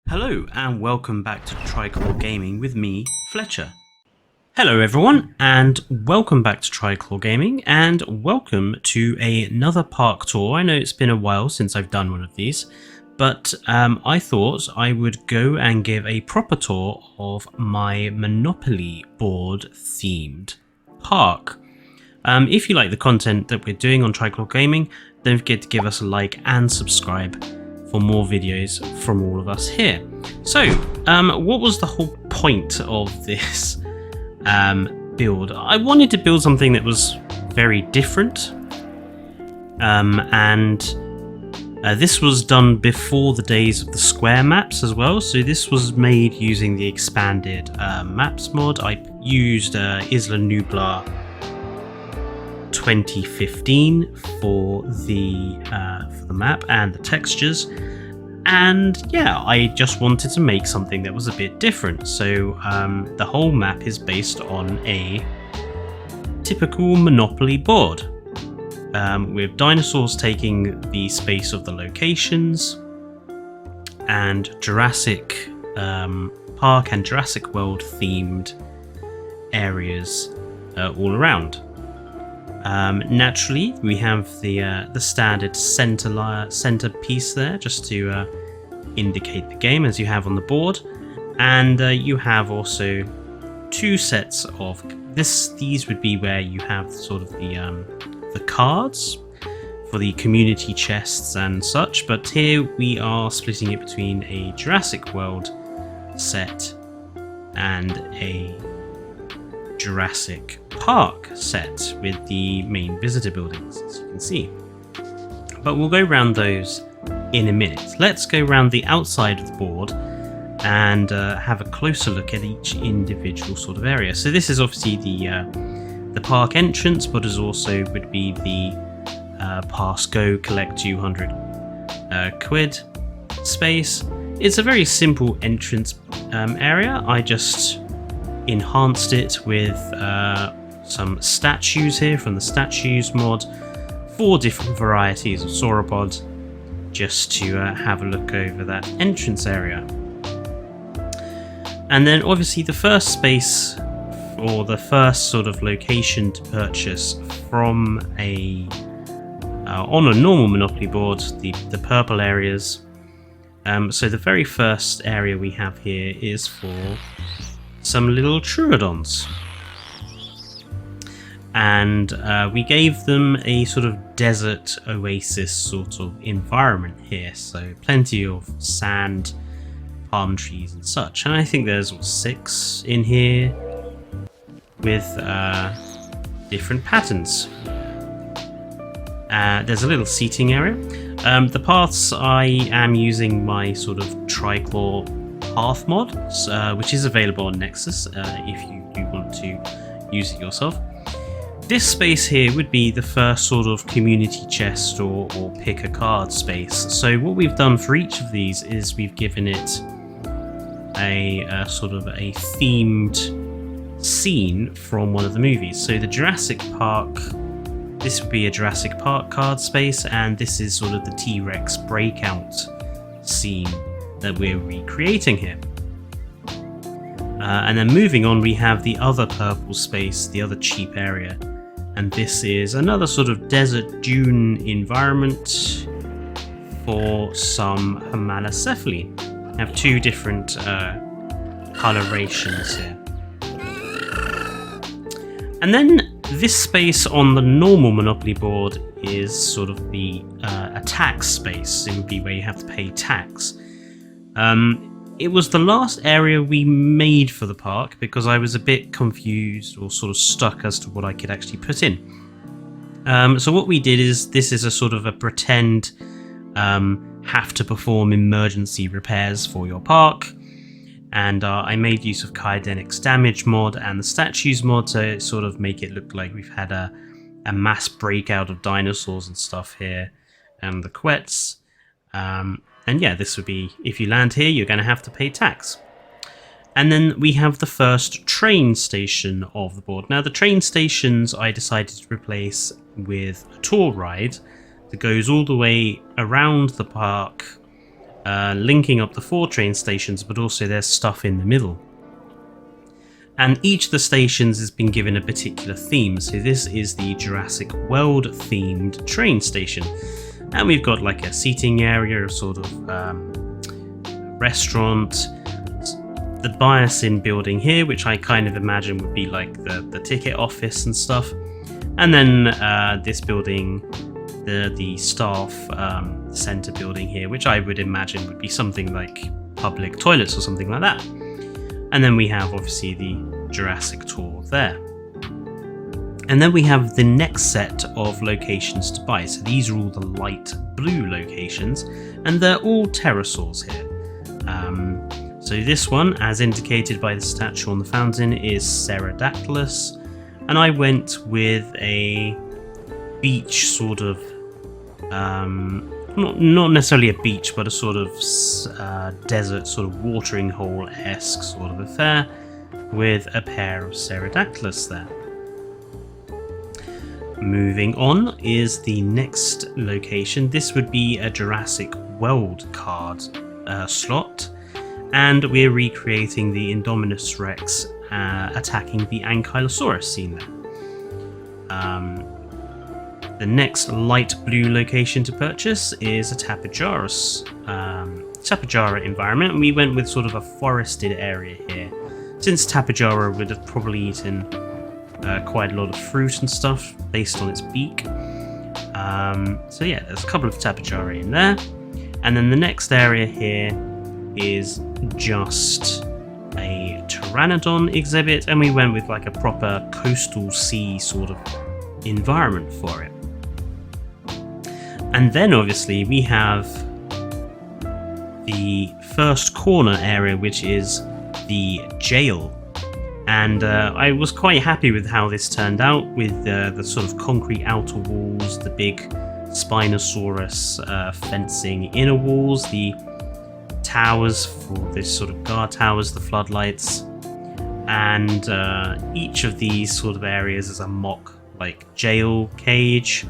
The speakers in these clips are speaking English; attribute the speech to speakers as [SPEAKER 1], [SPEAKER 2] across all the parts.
[SPEAKER 1] Hello and welcome back to Tricolor Gaming with me, Fletcher. Hello everyone and welcome back to Tricolor Gaming and welcome to another park tour. I know it's been a while since I've done one of these, but I thought I would go and give a proper tour of my Monopoly board themed park. If you like the content that we're doing on Tricolor Gaming, don't forget to give us a like and subscribe for more videos from all of us here. So, what was the whole point of this build? I wanted to build something that was very different, and this was done before the days of the square maps as well. So this was made using the expanded maps mod. I used Isla Nublar 2015 for the map and the textures, and yeah, I just wanted to make something that was a bit different. So the whole map is based on a typical Monopoly board, with dinosaurs taking the space of the locations, and Jurassic Park and Jurassic World themed areas all around. Naturally, we have the standard center piece there, just to indicate the game, as you have on the board, and you have also two sets of this. These would be where you have sort of the cards for the community chests and such. But here we are splitting it between a Jurassic World set and a Jurassic Park set with the main visitor buildings, as you can see. But we'll go around those in a minute. Let's go around the outside of the board and have a closer look at each individual sort of area. So this is obviously the park entrance, but as also would be the pass go collect 200 quid space. It's a very simple entrance area. I just enhanced it with some statues here from the statues mod, 4 different varieties of sauropod, just to have a look over that entrance area. And then obviously the first space, or the first sort of location to purchase from a on a normal Monopoly board, the purple areas. So the very first area we have here is for some little Troodons, and we gave them a sort of desert oasis sort of environment here, so plenty of sand, palm trees and such. And I think there's 6 in here with different patterns. There's a little seating area. The paths, I am using my sort of Trichlor path mod, which is available on Nexus if you do want to use it yourself. This space here would be the first sort of community chest or pick a card space. So what we've done for each of these is we've given it a sort of a themed scene from one of the movies. So the Jurassic Park, this would be a Jurassic Park card space, and this is sort of the T-Rex breakout scene that we're recreating here. And then moving on, we have the other purple space, the other cheap area, and this is another sort of desert dune environment for some Homalocephali. We have 2 different colorations here. And then this space on the normal Monopoly board is sort of the a tax space. It would be where you have to pay tax. It was the last area we made for the park because I was a bit confused or sort of stuck as to what I could actually put in. So what we did is, this is a sort of a pretend have to perform emergency repairs for your park, and I made use of Kaidenix damage mod and the statues mod to sort of make it look like we've had a mass breakout of dinosaurs and stuff here, and the quets. And yeah, this would be, if you land here, you're going to have to pay tax. And then we have the first train station of the board. Now, the train stations I decided to replace with a tour ride that goes all the way around the park linking up the 4 train stations, but also there's stuff in the middle. And each of the stations has been given a particular theme. So this is the Jurassic World themed train station. And we've got like a seating area, a sort of restaurant, the bias-in building here, which I kind of imagine would be like the ticket office and stuff. And then this building, the staff center building here, which I would imagine would be something like public toilets or something like that. And then we have obviously the Jurassic tour there. And then we have the next set of locations to buy. So these are all the light blue locations, and they're all pterosaurs here. So this one, as indicated by the statue on the fountain, is Pterodactylus. And I went with a beach sort of, not necessarily a beach, but a sort of desert, sort of watering hole-esque sort of affair, with a pair of Pterodactylus there. Moving on is the next location. This would be a Jurassic World card slot, and we're recreating the Indominus Rex attacking the Ankylosaurus scene there. The next light blue location to purchase is a Tapejara environment, and we went with sort of a forested area here, since Tapejara would have probably eaten quite a lot of fruit and stuff based on its beak. So yeah, there's a couple of Tapejara in there. And then the next area here is just a Pteranodon exhibit, and we went with like a proper coastal sea sort of environment for it. And then obviously we have the first corner area, which is the jail. And I was quite happy with how this turned out, with the sort of concrete outer walls, the big Spinosaurus fencing inner walls, the towers for this sort of guard towers, the floodlights, and each of these sort of areas is a mock like jail cage.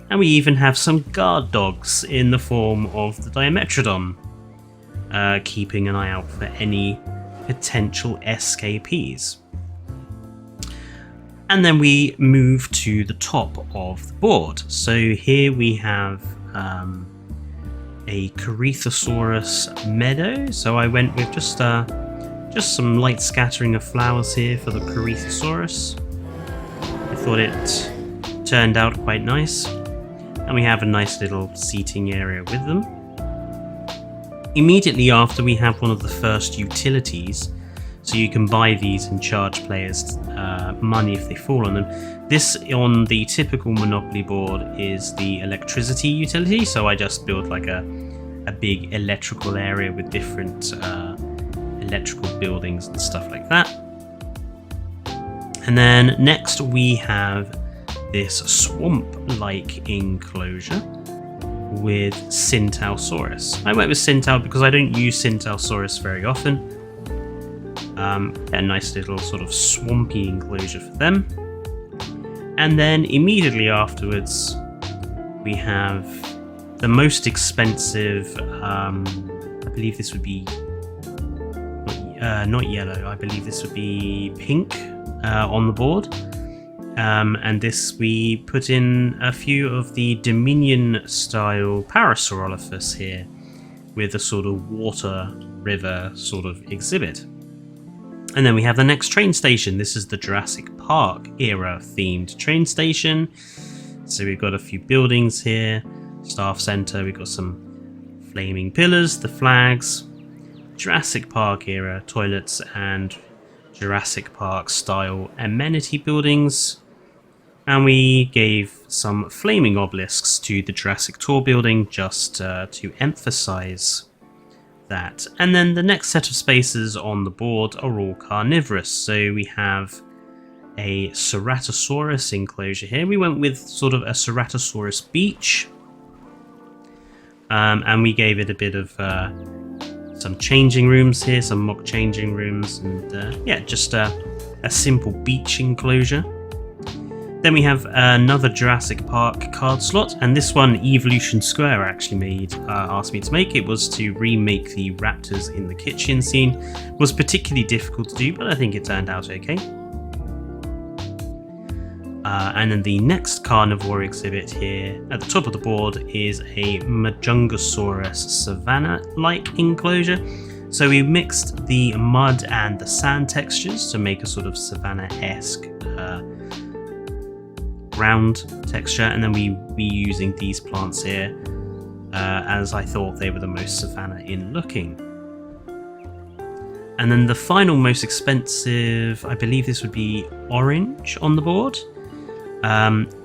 [SPEAKER 1] And we even have some guard dogs in the form of the Dimetrodon, keeping an eye out for any potential escapees. And then we move to the top of the board. So here we have a Corythosaurus meadow. So I went with just some light scattering of flowers here for the Corythosaurus. I thought it turned out quite nice. And we have a nice little seating area with them. Immediately after, we have one of the first utilities, so you can buy these and charge players money if they fall on them. This, on the typical Monopoly board, is the electricity utility, so I just built like a big electrical area with different electrical buildings and stuff like that. And then next we have this swamp-like enclosure with Syntausaurus. I went with Syntau because I don't use Syntausaurus very often. A nice little sort of swampy enclosure for them. And then immediately afterwards we have the most expensive, I believe this would be not yellow, I believe this would be pink on the board. And this, we put in a few of the Dominion style Parasaurolophus here with a sort of water river sort of exhibit. And then we have the next train station. This is the Jurassic Park era themed train station. So we've got a few buildings here, staff center, we've got some flaming pillars, the flags, Jurassic Park era toilets, and Jurassic Park style amenity buildings. And we gave some flaming obelisks to the Jurassic Tour building just to emphasize that. And then the next set of spaces on the board are all carnivorous. So we have a Ceratosaurus enclosure here. We went with sort of a Ceratosaurus beach. And we gave it a bit of some changing rooms here, some mock changing rooms, and yeah, just a simple beach enclosure. Then we have another Jurassic Park card slot, and this one Evolution Square actually asked me to make. It was to remake the raptors in the kitchen scene. It was particularly difficult to do, but I think it turned out okay. And then the next carnivore exhibit here at the top of the board is a Majungasaurus savanna-like enclosure. So we mixed the mud and the sand textures to make a sort of savanna-esque ground texture, and then we using these plants here as I thought they were the most savanna-in looking. And then the final most expensive, I believe this would be orange on the board,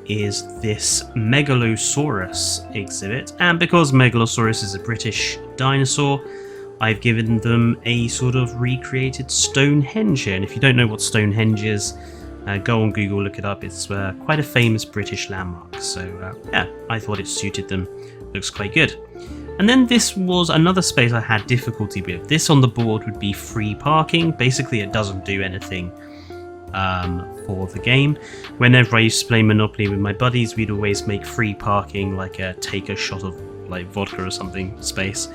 [SPEAKER 1] is this Megalosaurus exhibit. And because Megalosaurus is a British dinosaur, I've given them a sort of recreated Stonehenge here. And if you don't know what Stonehenge is, go on Google, look it up. It's quite a famous British landmark. So yeah, I thought it suited them. Looks quite good. And then this was another space I had difficulty with. This on the board would be free parking. Basically, it doesn't do anything for the game. Whenever I used to play Monopoly with my buddies, we'd always make free parking like a take a shot of like vodka or something space.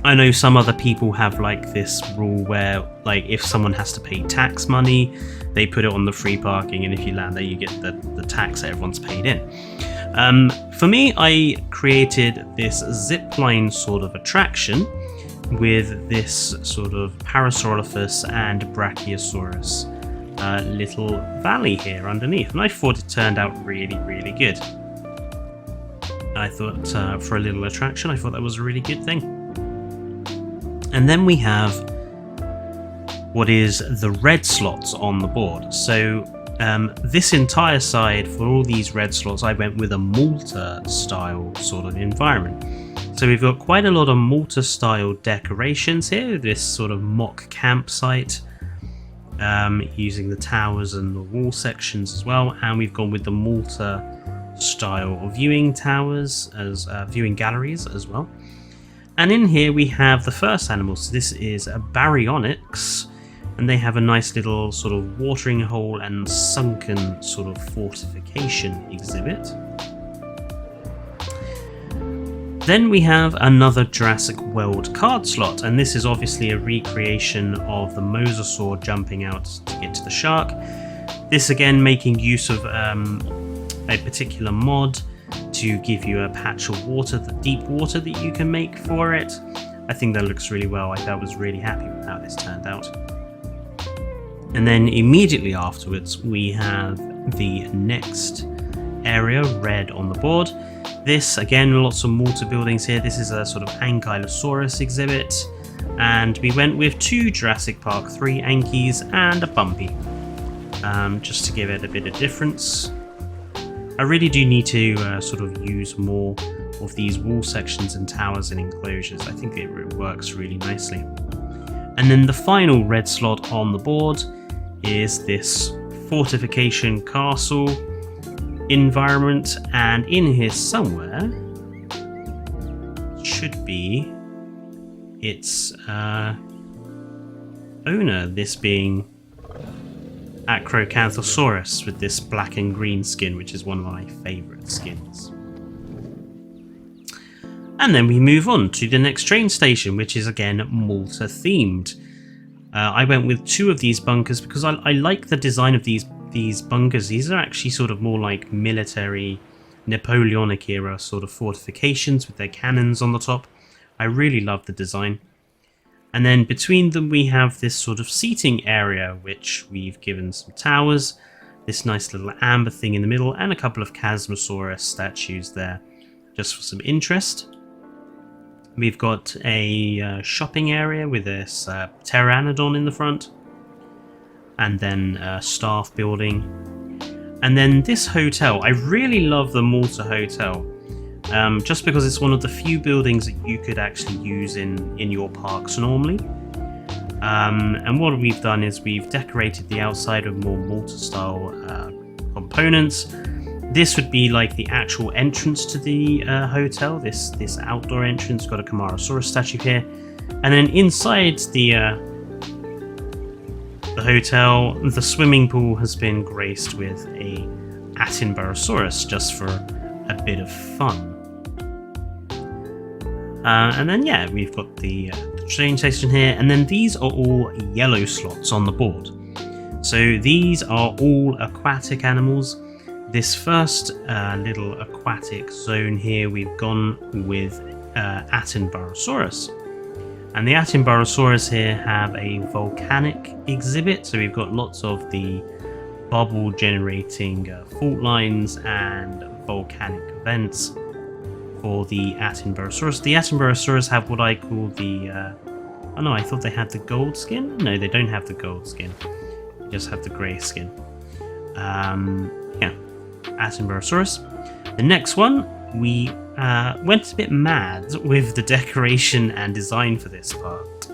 [SPEAKER 1] I know some other people have like this rule where like if someone has to pay tax money, they put it on the free parking, and if you land there you get the tax that everyone's paid in. For me, I created this zipline sort of attraction with this sort of Parasaurolophus and Brachiosaurus little valley here underneath, and I thought it turned out really, really good. I thought for a little attraction, I thought that was a really good thing. And then we have what is the red slots on the board. So this entire side, for all these red slots, I went with a Malta style sort of environment. So we've got quite a lot of Malta style decorations here, this sort of mock campsite, using the towers and the wall sections as well. And we've gone with the Malta style of viewing towers as viewing galleries as well. And in here we have the first animal. So this is a baryonyx, and they have a nice little sort of watering hole and sunken sort of fortification exhibit. Then we have another Jurassic World card slot, and this is obviously a recreation of the mosasaur jumping out to get to the shark. This again making use of a particular mod to give you a patch of water, the deep water that you can make for it. I think that looks really well. I was really happy with how this turned out. And then immediately afterwards we have the next area, red on the board. This again, lots of Malta buildings here. This is a sort of Ankylosaurus exhibit, and we went with 2 Jurassic Park 3 Ankies and a Bumpy, just to give it a bit of difference. I really do need to sort of use more of these wall sections and towers and enclosures. I think it works really nicely. And then the final red slot on the board is this fortification castle environment, and in here somewhere should be its owner, this being Acrocanthosaurus with this black and green skin, which is one of my favourite skins. And then we move on to the next train station, which is again Malta themed. I went with 2 of these bunkers because I like the design of these bunkers. These are actually sort of more like military Napoleonic era sort of fortifications with their cannons on the top. I really love the design. And then between them we have this sort of seating area, which we've given some towers, this nice little amber thing in the middle, and a couple of Chasmosaurus statues there, just for some interest. We've got a shopping area with this pteranodon in the front, and then a staff building. And then this hotel, I really love the Malta Hotel. Just because it's one of the few buildings that you could actually use in your parks normally. And what we've done is we've decorated the outside with more Malta style components. This would be like the actual entrance to the hotel, this outdoor entrance. Got a Camarasaurus statue here. And then inside the the hotel. The swimming pool has been graced with a Attenborosaurus just for a bit of fun. And then yeah, we've got the train station here, and then these are all yellow slots on the board. So these are all aquatic animals. This first little aquatic zone here, we've gone with Attenborosaurus. And the Attenborosaurus here have a volcanic exhibit, so we've got lots of the bubble generating fault lines and volcanic vents for the Attenborosaurus. The Attenborosaurus have what I call the oh no, I thought they had the gold skin. No, they don't have the gold skin. They just have the grey skin. Yeah, Attenborosaurus. The next one, we went a bit mad with the decoration and design for this part.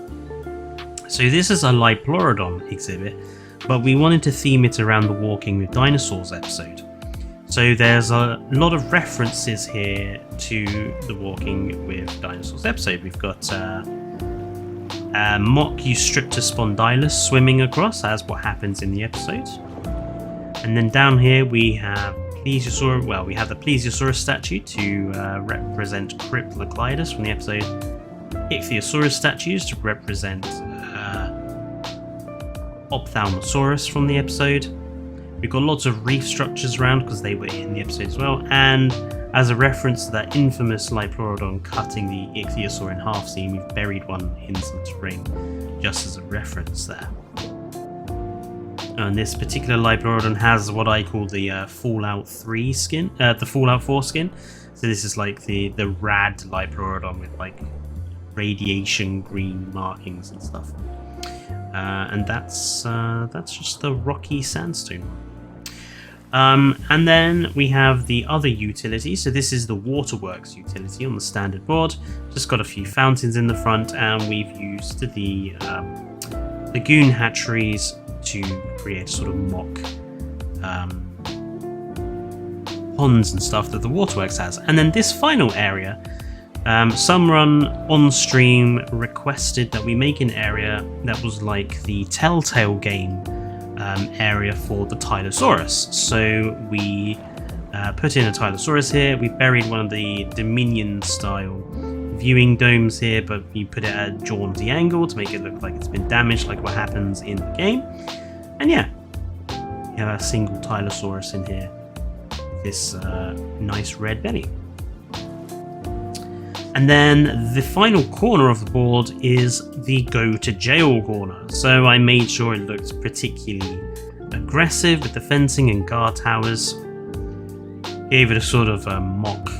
[SPEAKER 1] So this is a Liplorodon exhibit, but we wanted to theme it around the Walking with Dinosaurs episode. So there's a lot of references here to the Walking with Dinosaurs episode. We've got Mock Eustriptus spondylus swimming across, as what happens in the episode. And then down here we have Plesiosaurus. Well, we have the Plesiosaurus statue to represent Cryptolaclydus from the episode. Ichthyosaurus statues to represent Ophthalmosaurus from the episode. We've got lots of reef structures around because they were in the episode as well, and as a reference to that infamous Liplorodon cutting the Ichthyosaur in half scene, we've buried one in some terrain just as a reference there. And this particular Liplorodon has what I call the Fallout 3 skin, the Fallout 4 skin. So this is like the rad Liplorodon with like radiation green markings and stuff. And that's just the rocky sandstone one. And then we have the other utility. So this is the Waterworks utility on the standard board. Just got a few fountains in the front, and we've used the lagoon hatcheries to create sort of mock ponds and stuff that the Waterworks has. And then this final area, someone on stream requested that we make an area that was like the Telltale game area for the Tylosaurus. So we put in a Tylosaurus here. We buried one of the Dominion style viewing domes here, but we put it at a jaunty angle to make it look like it's been damaged, like what happens in the game. And yeah, we have a single Tylosaurus in here. This nice red belly. And then the final corner of the board is the go to jail corner. So I made sure it looked particularly aggressive with the fencing and guard towers. Gave it a sort of mock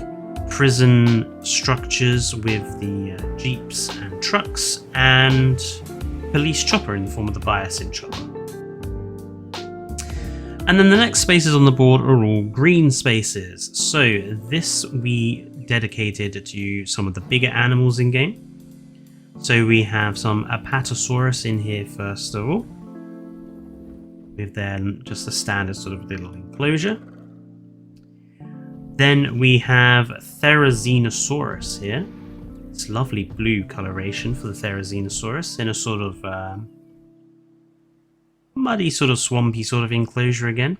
[SPEAKER 1] prison structures with the jeeps and trucks and police chopper in the form of the Biosyn chopper. And then the next spaces on the board are all green spaces. So this we dedicated to some of the bigger animals in game. So we have some Apatosaurus in here first of all, with then just a standard sort of little enclosure. Then we have Therizinosaurus here. It's lovely blue coloration for the Therizinosaurus in a sort of muddy, sort of swampy sort of enclosure again.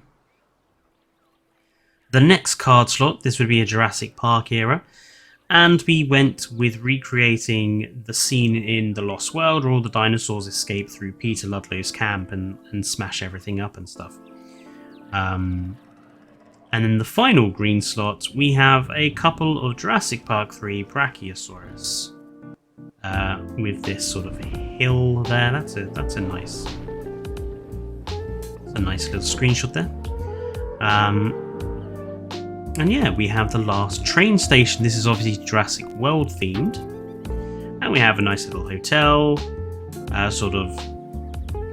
[SPEAKER 1] The next card slot, this would be a Jurassic Park era, and we went with recreating the scene in The Lost World where all the dinosaurs escape through Peter Ludlow's camp and smash everything up and stuff. And in the final green slot, we have a couple of Jurassic Park 3 Brachiosaurus with this sort of hill there. That's a nice little screenshot there. And yeah, we have the last train station. This is obviously Jurassic World themed. And we have a nice little hotel, sort of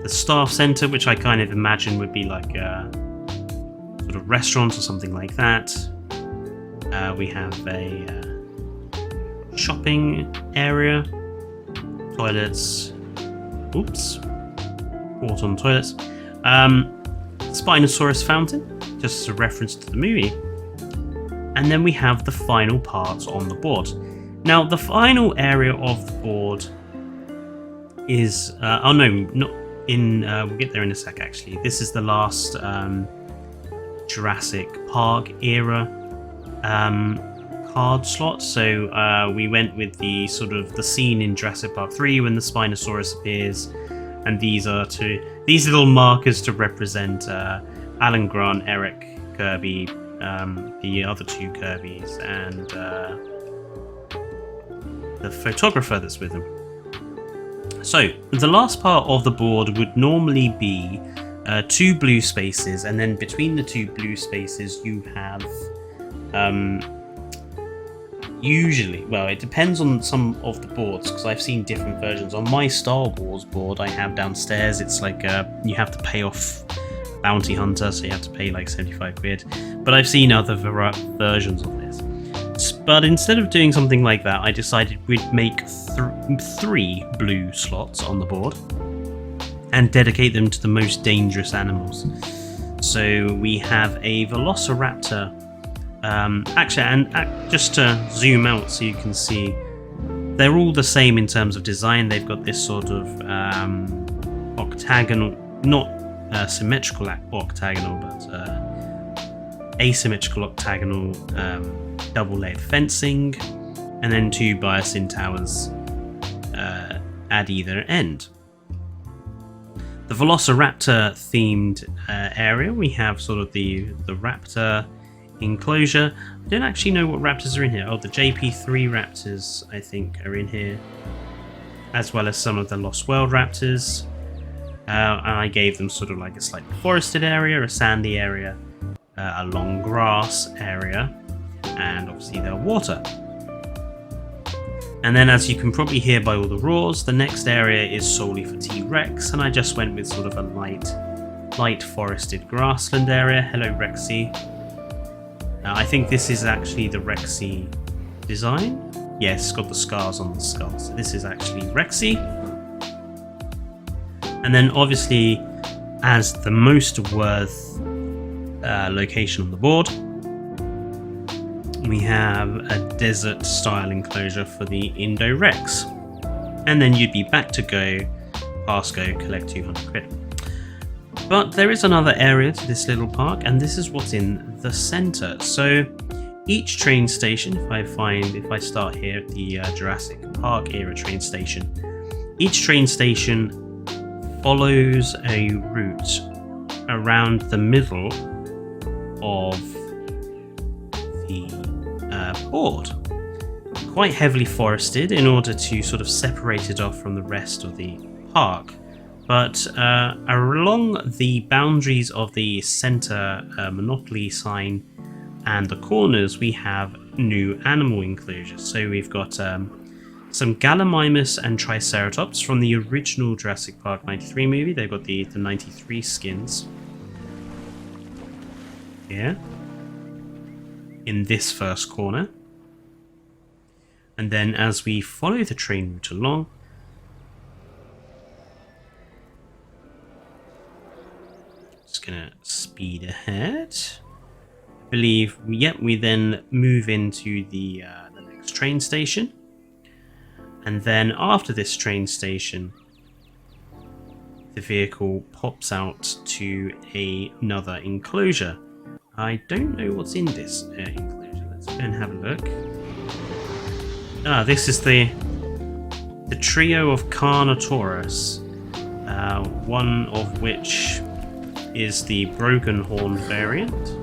[SPEAKER 1] the staff center, which I kind of imagine would be like a sort of restaurant or something like that. We have a shopping area, toilets, oops, port on toilets, Spinosaurus fountain, just as a reference to the movie. And then we have the final parts on the board. Now, the final area of the board is... oh no, not we'll get there in a sec actually. This is the last Jurassic Park era card slot. So we went with the sort of the scene in Jurassic Park 3 when the Spinosaurus appears, and these little markers to represent Alan Grant, Eric Kirby, the other two Kirbys, and the photographer that's with them. So the last part of the board would normally be 2 blue spaces, and then between the 2 blue spaces you have usually, well, it depends on some of the boards because I've seen different versions. On my Star Wars board I have downstairs, it's like you have to pay off Bounty Hunter, so you have to pay like 75 quid, but I've seen other versions of this. But instead of doing something like that, I decided we'd make 3 blue slots on the board and dedicate them to the most dangerous animals. So we have a Velociraptor. Just to zoom out so you can see, they're all the same in terms of design. They've got this sort of octagonal, not symmetrical octagonal, but asymmetrical octagonal double-layered fencing, and then 2 Biosyn towers at either end. The Velociraptor themed area, we have sort of the raptor enclosure. I don't actually know what raptors are in here. Oh, the JP3 raptors I think are in here, as well as some of the Lost World raptors. And I gave them sort of like a slightly forested area, a sandy area, a long grass area, and obviously the water. And then, as you can probably hear by all the roars, the next area is solely for T-Rex, and I just went with sort of a light forested grassland area. Hello Rexy. I think this is actually the Rexy design. Yes, it's got the scars on the skull, so this is actually Rexy. And then obviously, as the most worth location on the board, we have a desert style enclosure for the Indo-Rex. And then you'd be back to go, pass go, collect 200 quid. But there is another area to this little park, and this is what's in the center. So each train station, if I start here at the Jurassic Park era train station, each train station follows a route around the middle of the board, quite heavily forested in order to sort of separate it off from the rest of the park. But along the boundaries of the center monopoly sign and the corners, we have new animal enclosures. So we've got some Gallimimus and Triceratops from the original Jurassic Park 93 movie. They've got the 93 skins here in this first corner. And then as we follow the train route along, just gonna speed ahead. I believe we then move into the next train station. And then after this train station, the vehicle pops out to another enclosure. I don't know what's in this enclosure. Let's go and have a look. This is the trio of Carnotaurus, one of which is the Broken Horn variant.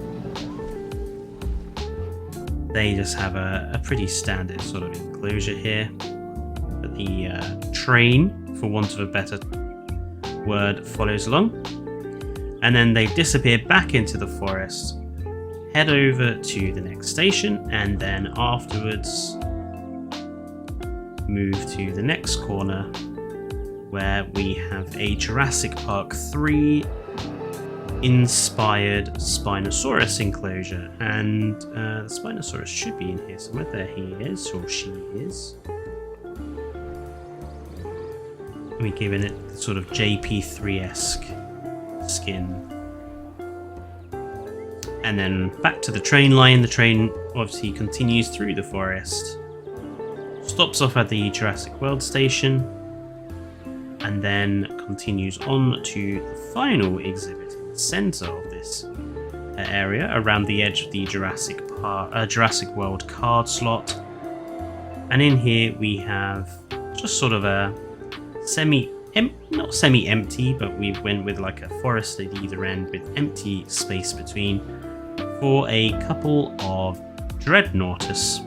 [SPEAKER 1] They just have a pretty standard sort of enclosure here. But the train, for want of a better word, follows along. And then they disappear back into the forest, head over to the next station, and then afterwards move to the next corner where we have a Jurassic Park 3 inspired Spinosaurus enclosure. And the Spinosaurus should be in here somewhere. There he is, or she is. We're giving it sort of JP3-esque skin. And then back to the train line. The train obviously continues through the forest, stops off at the Jurassic World station, and then continues on to the final exhibit in the center of this area, around the edge of the Jurassic World card slot. And in here we have just sort of a not semi-empty, but we went with like a forest at either end with empty space between, for a couple of Dreadnoughtus.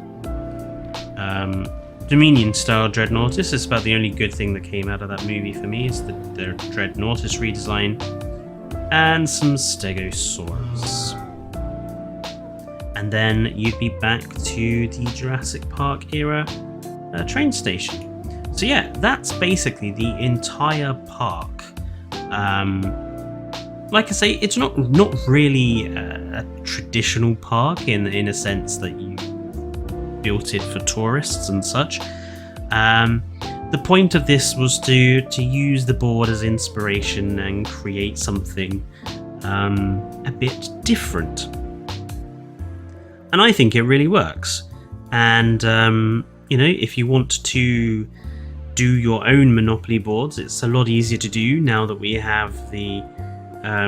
[SPEAKER 1] Dominion-style Dreadnoughtus is about the only good thing that came out of that movie for me, is the Dreadnoughtus redesign, and some Stegosaurus. And then you'd be back to the Jurassic Park era train station. So yeah, that's basically the entire park. Like I say, it's not really a traditional park in a sense that you built it for tourists and such. The point of this was to use the board as inspiration and create something a bit different. And I think it really works. And you know, if you want to do your own Monopoly boards, it's a lot easier to do now that we have the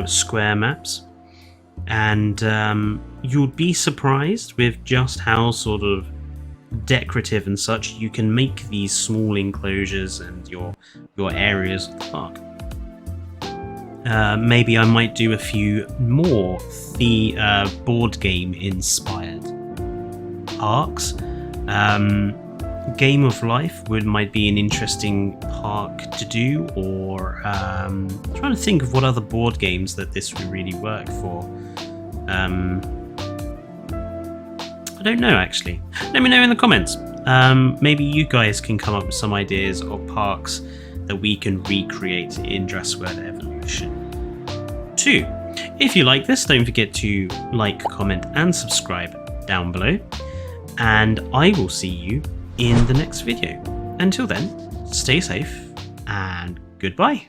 [SPEAKER 1] square maps. And you'll be surprised with just how sort of decorative and such you can make these small enclosures and your areas of the park. Maybe I might do a few more board game inspired parks. Game of Life might be an interesting park to do, or I'm trying to think of what other board games that this would really work for. I don't know, actually. Let me know in the comments. Maybe you guys can come up with some ideas of parks that we can recreate in Jurassic World Evolution 2. If you like this, don't forget to like, comment and subscribe down below, and I will see you in the next video. Until then, stay safe and goodbye.